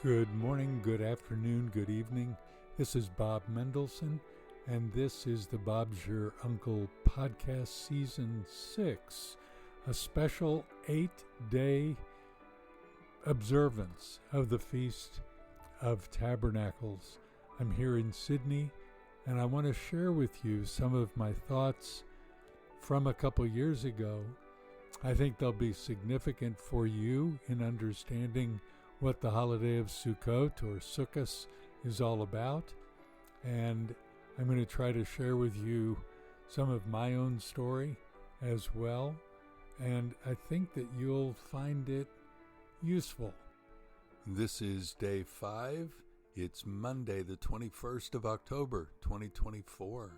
Good morning, good afternoon, good evening. This is Bob Mendelsohn, and this is the Bob's Your Uncle podcast season 6, a special 8-day observance of the Feast of Tabernacles. I'm here in Sydney, and I want to share with you some of my thoughts from a couple years ago. I think they'll be significant for you in understanding what the holiday of Sukkot or sukkah is all about. And I'm going to try to share with you some of my own story as well. And I think that you'll find it useful. This is day 5. It's Monday, the 21st of October, 2024.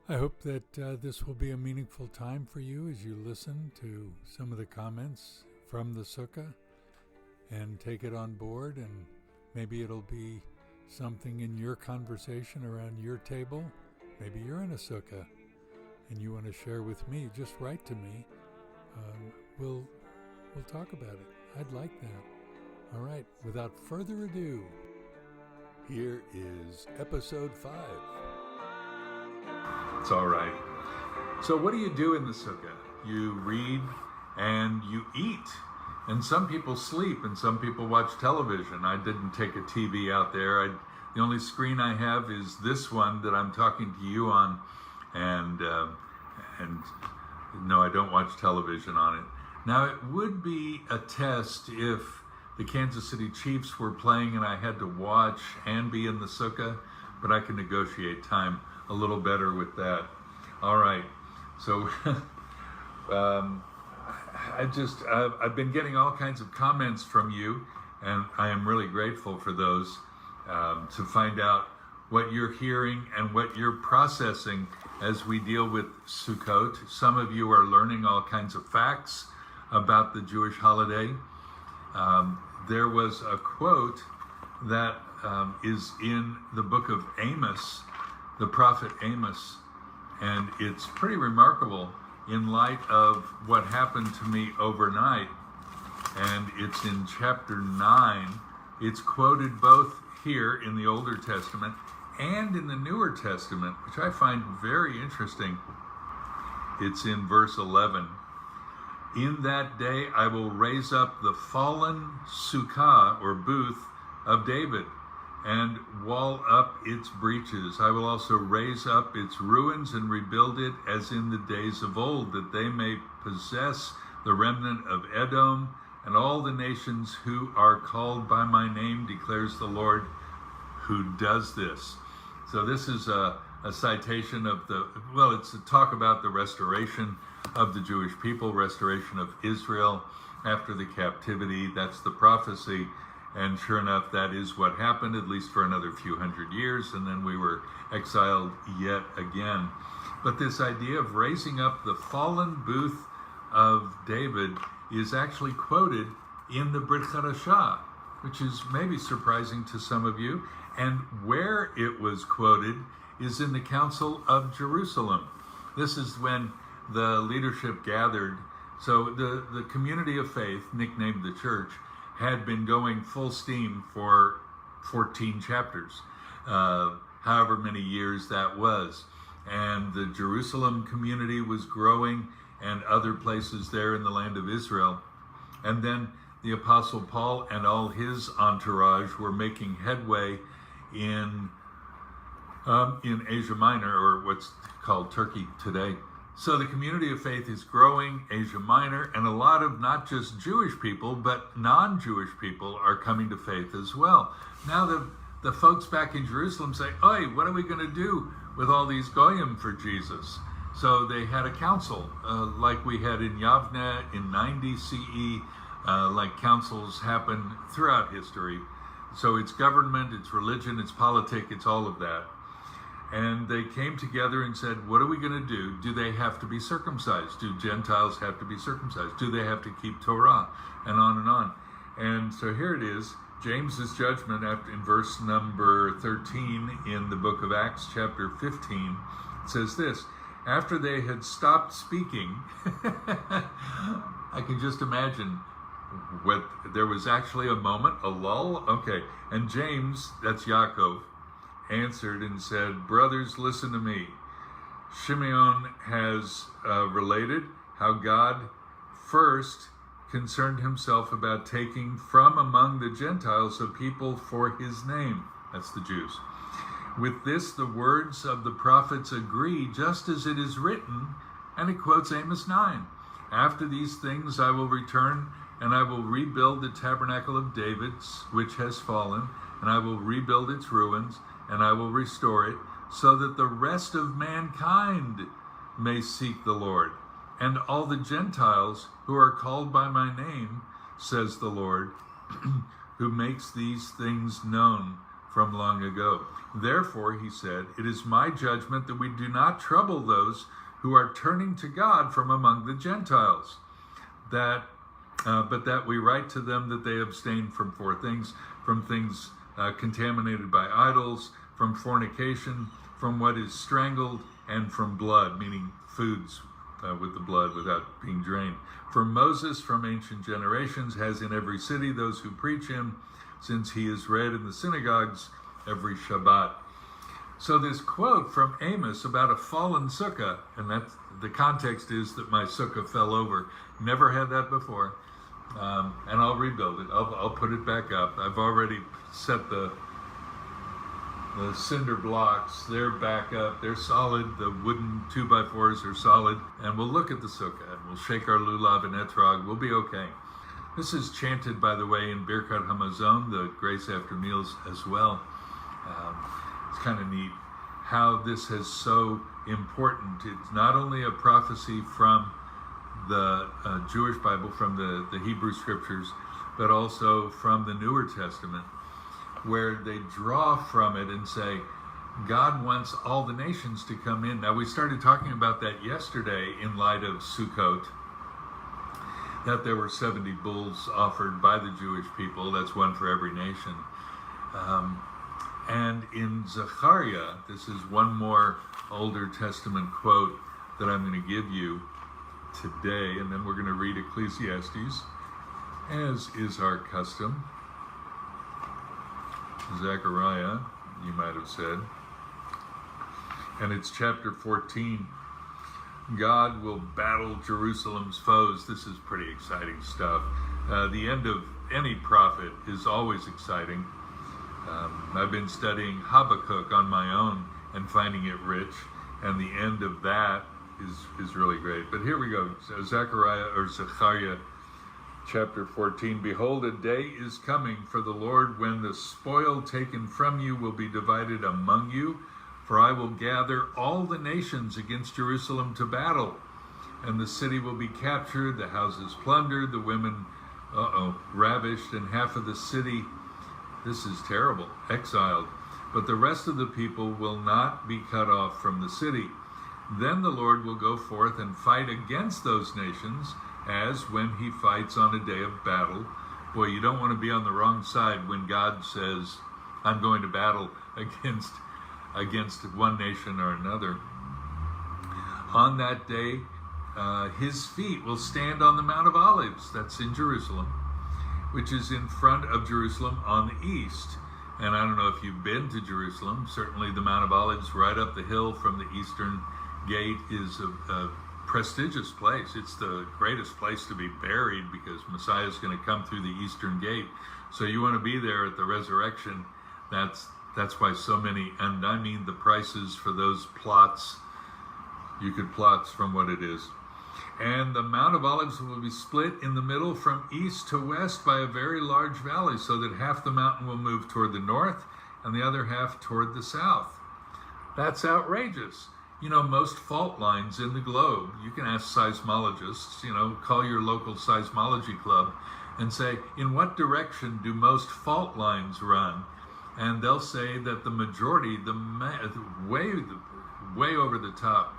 I hope that this will be a meaningful time for you as you listen to some of the comments from the sukkah and take it on board, and maybe it'll be something in your conversation around your table. Maybe you're in a sukkah and you want to share with me. Just write to me. We'll talk about it. I'd like that. All right, without further ado, here is episode 5. It's all right. So what do you do in the sukkah? You read and you eat. And some people sleep and some people watch television. I didn't take a TV out there. The only screen I have is this one that I'm talking to you on. And no, I don't watch television on it. Now, it would be a test if the Kansas City Chiefs were playing and I had to watch and be in the sukkah, but I can negotiate time a little better with that. All right, so I've been getting all kinds of comments from you, and I am really grateful for those, to find out what you're hearing and what you're processing as we deal with Sukkot. Some of you are learning all kinds of facts about the Jewish holiday. There was a quote that is in the book of Amos, the prophet Amos, and it's pretty remarkable in light of what happened to me overnight. And it's in chapter 9. It's quoted both here in the Older Testament and in the Newer Testament, which I find very interesting. It's in verse 11. In that day I will raise up the fallen sukkah or booth of David and wall up its breaches. I will also raise up its ruins and rebuild it as in the days of old, that they may possess the remnant of Edom and all the nations who are called by my name, declares the Lord, who does this. So this is a citation of it's a talk about the restoration of the Jewish people, restoration of Israel after the captivity. That's the prophecy. And sure enough, that is what happened, at least for another few hundred years, and then we were exiled yet again. But this idea of raising up the fallen booth of David is actually quoted in the Brit Chadashah, which is maybe surprising to some of you. And where it was quoted is in the Council of Jerusalem. This is when the leadership gathered. So the community of faith, nicknamed the church, had been going full steam for 14 chapters, however many years that was. And the Jerusalem community was growing, and other places there in the land of Israel. And then the Apostle Paul and all his entourage were making headway in Asia Minor, or what's called Turkey today. So the community of faith is growing, Asia Minor, and a lot of not just Jewish people, but non-Jewish people are coming to faith as well. Now the folks back in Jerusalem say, "Oi, what are we going to do with all these goyim for Jesus?" So they had a council, like we had in Yavne in 90 CE, like councils happen throughout history. So it's government, it's religion, it's politics, it's all of that. And they came together and said, what are we going to do? Do they have to be circumcised? Do Gentiles have to be circumcised? Do they have to keep Torah? And on and on. And so here it is, James's judgment in verse number 13 in the book of Acts, chapter 15, says this: after they had stopped speaking, I can just imagine there was actually a moment, a lull. Okay, and James, that's Yaakov, answered and said, "Brothers, listen to me. Shimeon has related how God first concerned himself about taking from among the Gentiles a people for his name." That's the Jews. "With this, the words of the prophets agree, just as it is written," and it quotes Amos 9. "After these things I will return, and I will rebuild the tabernacle of David's, which has fallen, and I will rebuild its ruins, and I will restore it, so that the rest of mankind may seek the Lord, and all the Gentiles who are called by my name, says the Lord, who makes these things known from long ago. Therefore," he said, "it is my judgment that we do not trouble those who are turning to God from among the Gentiles, but that we write to them that they abstain from four things, from things contaminated by idols, from fornication, from what is strangled, and from blood," meaning foods with the blood without being drained. "For Moses from ancient generations has in every city those who preach him, since he is read in the synagogues every Shabbat." So this quote from Amos about a fallen sukkah, and that the context is that my sukkah fell over. Never had that before, and I'll rebuild it. I'll put it back up. I've already set the cinder blocks. They're back up. They're solid. The wooden 2x4s are solid, and we'll look at the sukkah and we'll shake our lulav and etrog. We'll be okay. This is chanted, by the way, in Birkat Hamazon, the grace after meals as well. It's kind of neat how this is so important. It's not only a prophecy from the Jewish Bible, from the Hebrew scriptures, but also from the Newer Testament, where they draw from it and say, God wants all the nations to come in. Now, we started talking about that yesterday in light of Sukkot, that there were 70 bulls offered by the Jewish people. That's one for every nation. And in Zechariah, this is one more Older Testament quote that I'm going to give you today, and then we're going to read Ecclesiastes, as is our custom. Zechariah, you might have said. And it's chapter 14. God will battle Jerusalem's foes. This is pretty exciting stuff. The end of any prophet is always exciting. I've been studying Habakkuk on my own and finding it rich, and the end of that is really great. But here we go. Zechariah chapter 14. "Behold, a day is coming for the Lord when the spoil taken from you will be divided among you, for I will gather all the nations against Jerusalem to battle, and the city will be captured, the houses plundered, the women ravished, and half of the city," this is terrible, "exiled. But the rest of the people will not be cut off from the city. Then the Lord will go forth and fight against those nations, as when he fights on a day of battle." Boy, you don't want to be on the wrong side when God says, "I'm going to battle against one nation or another." "On that day, his feet will stand on the Mount of Olives," that's in Jerusalem, "which is in front of Jerusalem on the east." And I don't know if you've been to Jerusalem. Certainly the Mount of Olives right up the hill from the eastern gate is a prestigious place. It's the greatest place to be buried because Messiah is going to come through the eastern gate. So you want to be there at the resurrection. That's why so many, and I mean the prices for those plots, you could plot from what it is. "And the Mount of Olives will be split in the middle from east to west by a very large valley, so that half the mountain will move toward the north and the other half toward the south." That's outrageous. You know, most fault lines in the globe, you can ask seismologists, call your local seismology club and say, in what direction do most fault lines run? And they'll say that the majority, way over the top,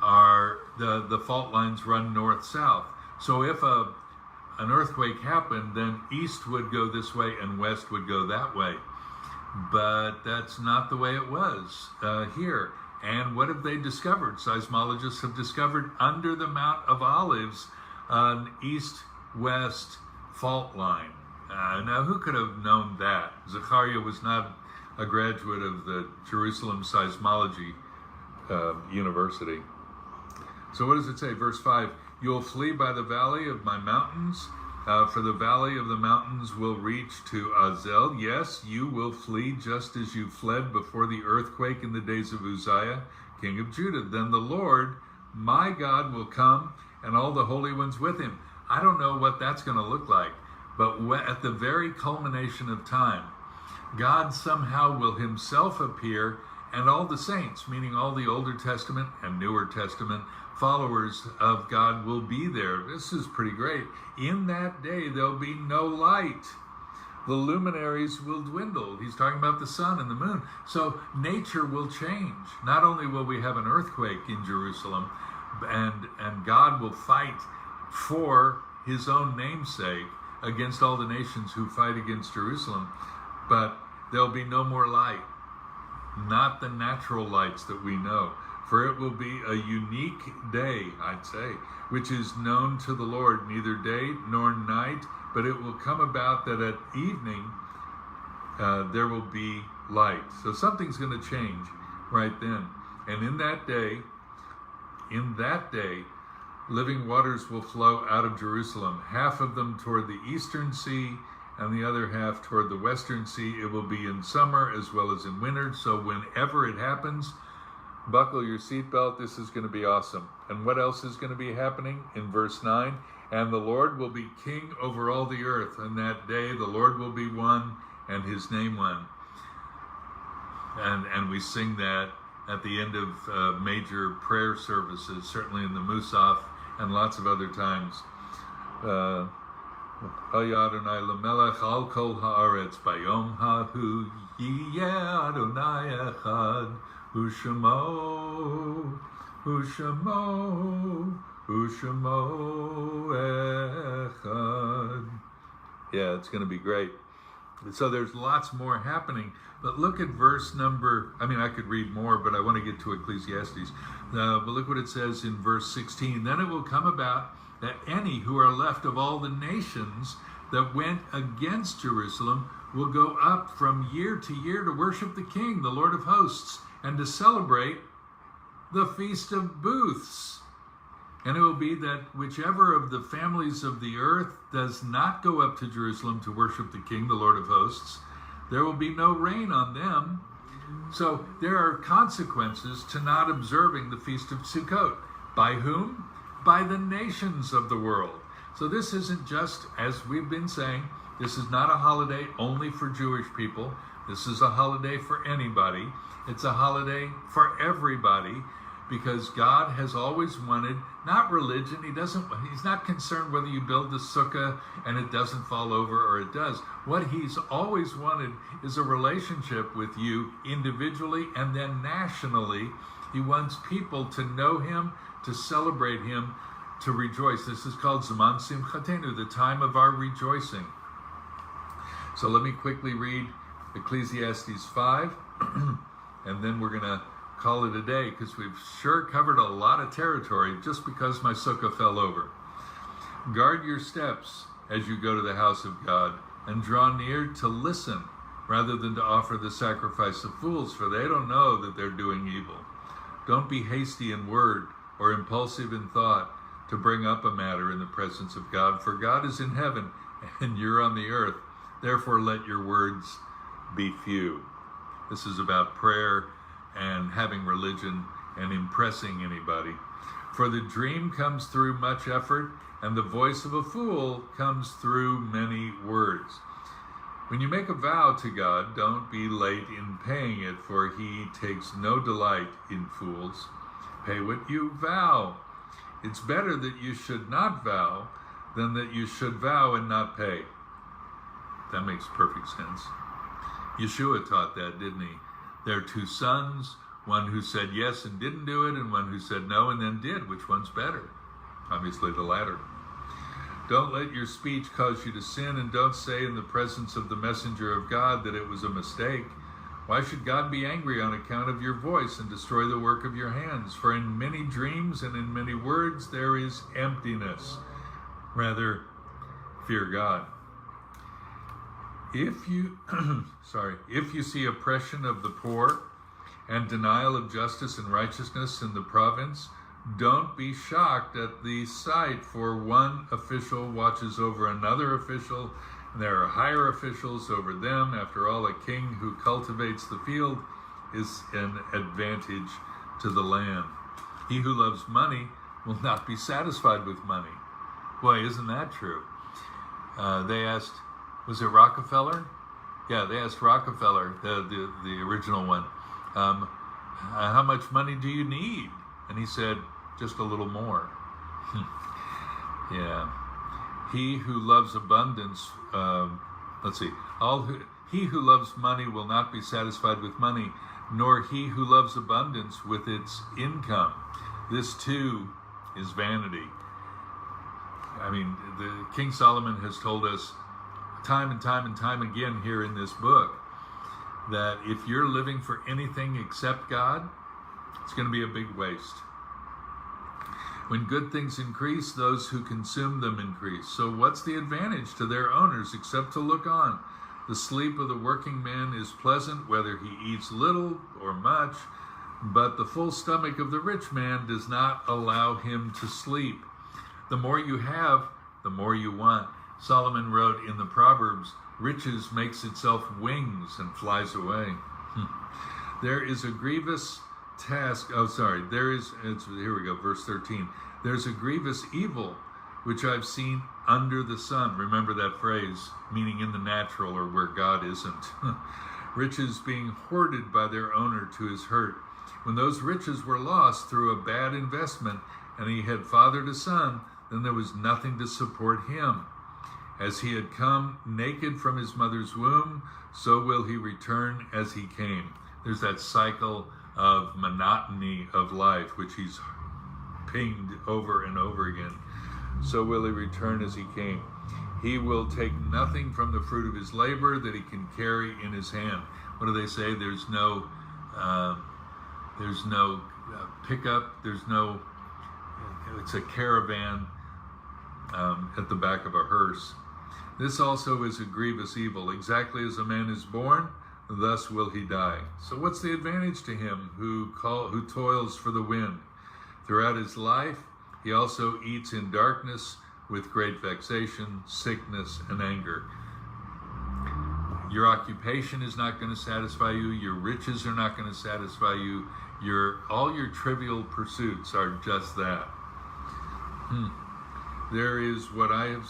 are the fault lines run north-south. So if an earthquake happened, then east would go this way and west would go that way. But that's not the way it was here. And what have they discovered? Seismologists have discovered under the Mount of Olives an east-west fault line. Now, who could have known that? Zechariah was not a graduate of the Jerusalem Seismology University. So what does it say? Verse 5, you'll flee by the valley of my mountains, for the valley of the mountains will reach to Azel. Yes, you will flee just as you fled before the earthquake in the days of Uzziah, king of Judah. Then the Lord, my God, will come, and all the holy ones with him. I don't know what that's going to look like, but at the very culmination of time, God somehow will himself appear, and all the saints, meaning all the Older Testament and Newer Testament followers of God, will be there. This is pretty great. In that day, there'll be no light. The luminaries will dwindle. He's talking about the sun and the moon. So nature will change. Not only will we have an earthquake in Jerusalem, and God will fight for his own namesake against all the nations who fight against Jerusalem, but there'll be no more light. Not the natural lights that we know. For it will be a unique day, I'd say, which is known to the Lord, neither day nor night, but it will come about that at evening there will be light. So something's going to change right then. And in that day, living waters will flow out of Jerusalem, half of them toward the eastern sea, and the other half toward the western sea. It will be in summer as well as in winter. So whenever it happens, buckle your seatbelt. This is going to be awesome. And what else is going to be happening? In verse 9, and the Lord will be king over all the earth. And that day the Lord will be one, and his name one. And we sing that at the end of major prayer services, certainly in the Musaf and lots of other times. Adonai lemelech al kol haaretz bayom hahu yiyeh Adonai echad u'shemo echad. Yeah, it's going to be great. So there's lots more happening. But look at verse number, I could read more, but I want to get to Ecclesiastes. But look what it says in verse 16. Then it will come about that any who are left of all the nations that went against Jerusalem will go up from year to year to worship the King, the Lord of hosts, and to celebrate the Feast of Booths. And it will be that whichever of the families of the earth does not go up to Jerusalem to worship the King, the Lord of hosts, there will be no rain on them. So there are consequences to not observing the Feast of Sukkot. By whom? By the nations of the world. So this isn't just, as we've been saying, this is not a holiday only for Jewish people. This is a holiday for anybody. It's a holiday for everybody, because God has always wanted, not religion, he's not concerned whether you build the sukkah and it doesn't fall over or it does. What he's always wanted is a relationship with you individually and then nationally. He wants people to know him, to celebrate him, to rejoice. This is called Zaman Simchatenu, the time of our rejoicing. So let me quickly read Ecclesiastes 5, and then we're going to call it a day, because we've sure covered a lot of territory just because my sukkah fell over. Guard your steps as you go to the house of God, and draw near to listen rather than to offer the sacrifice of fools, for they don't know that they're doing evil. Don't be hasty in word or impulsive in thought to bring up a matter in the presence of God, for God is in heaven and you're on the earth. Therefore let your words be few. This is about prayer and having religion and impressing anybody. For the dream comes through much effort, and the voice of a fool comes through many words. When you make a vow to God, don't be late in paying it, for he takes no delight in fools. Pay what you vow. It's better that you should not vow than that you should vow and not pay. That makes perfect sense. Yeshua taught that, didn't he? There are two sons, one who said yes and didn't do it, and one who said no and then did. Which one's better? Obviously the latter. Don't let your speech cause you to sin, and don't say in the presence of the messenger of God that it was a mistake. Why should God be angry on account of your voice and destroy the work of your hands? For in many dreams and in many words there is emptiness. Rather, fear God. If you if you see oppression of the poor and denial of justice and righteousness in the province, don't be shocked at the sight, for one official watches over another official, and there are higher officials over them. After all, a king who cultivates the field is an advantage to the land. He who loves money will not be satisfied with money. Boy, isn't that true? They asked, was it Rockefeller? Yeah, they asked Rockefeller, the original one, how much money do you need? And he said, just a little more. Yeah. He who loves abundance, he who loves money will not be satisfied with money, nor he who loves abundance with its income. This too is vanity. I mean, the King Solomon has told us time and time and time again here in this book that if you're living for anything except God, it's going to be a big waste. When good things increase, those who consume them increase. So what's the advantage to their owners except to look on? The sleep of the working man is pleasant, whether he eats little or much, but the full stomach of the rich man does not allow him to sleep. The more you have, the more you want. Solomon wrote in the Proverbs, riches makes itself wings and flies away. There is a grievous task, here we go, verse 13. There's a grievous evil which I've seen under the sun. Remember that phrase, meaning in the natural or where God isn't. Riches being hoarded by their owner to his hurt. When those riches were lost through a bad investment and he had fathered a son, then there was nothing to support him. As he had come naked from his mother's womb, so will he return as he came. There's that cycle of monotony of life, which he's pinged over and over again. So will he return as he came. He will take nothing from the fruit of his labor that he can carry in his hand. What do they say? There's no pickup. It's a caravan at the back of a hearse. This also is a grievous evil. Exactly as a man is born, thus will he die. So what's the advantage to him who toils for the wind? Throughout his life, he also eats in darkness with great vexation, sickness, and anger. Your occupation is not going to satisfy you. Your riches are not going to satisfy you. All your trivial pursuits are just that. Here's what I have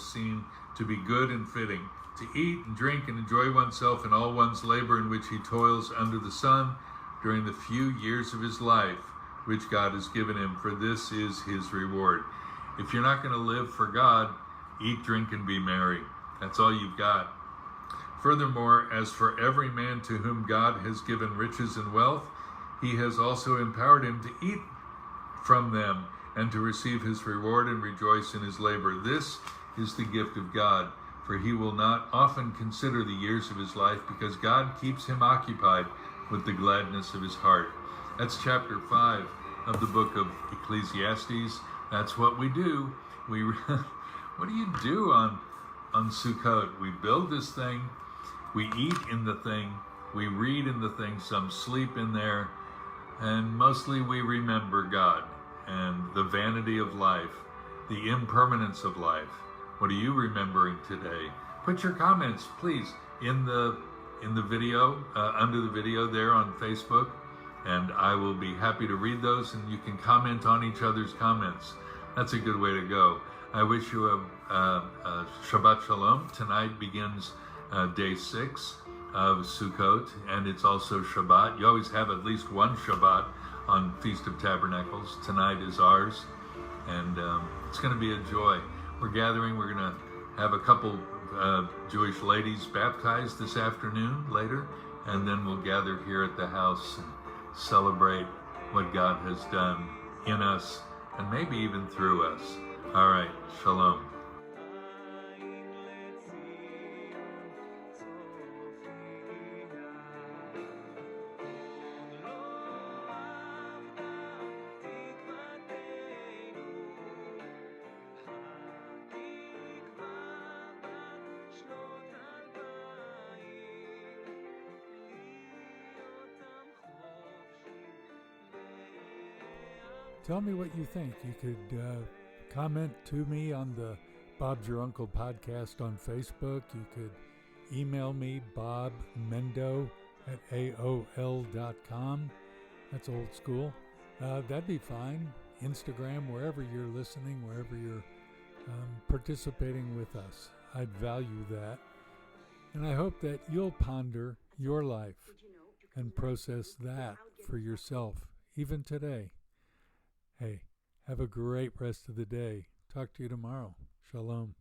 seen to be good and fitting, to eat and drink and enjoy oneself in all one's labor in which he toils under the sun during the few years of his life, which God has given him, for this is his reward. If you're not going to live for God, eat, drink, and be merry. That's all you've got. Furthermore, as for every man to whom God has given riches and wealth, he has also empowered him to eat from them and to receive his reward and rejoice in his labor. This is the gift of God, for he will not often consider the years of his life, because God keeps him occupied with the gladness of his heart. That's chapter 5 of the book of Ecclesiastes. That's what we do. What do you do on Sukkot? We build this thing, we eat in the thing, we read in the thing, some sleep in there, and mostly we remember God and the vanity of life, the impermanence of life. What are you remembering today? Put your comments, please, in the video, under the video there on Facebook, and I will be happy to read those, and you can comment on each other's comments. That's a good way to go. I wish you a Shabbat Shalom. Tonight begins day 6 of Sukkot, and it's also Shabbat. You always have at least one Shabbat on Feast of Tabernacles. Tonight is ours, and it's going to be a joy. We're gathering. We're going to have a couple Jewish ladies baptized this afternoon later, and then we'll gather here at the house and celebrate what God has done in us and maybe even through us. All right, Shalom. tell me what you think. You could comment to me on the Bob's Your Uncle podcast on Facebook. You could email me, bobmendo@aol.com. That's old school. That'd be fine. Instagram, wherever you're listening, wherever you're participating with us. I'd value that. And I hope that you'll ponder your life and process that for yourself, even today. Hey, have a great rest of the day. Talk to you tomorrow. Shalom.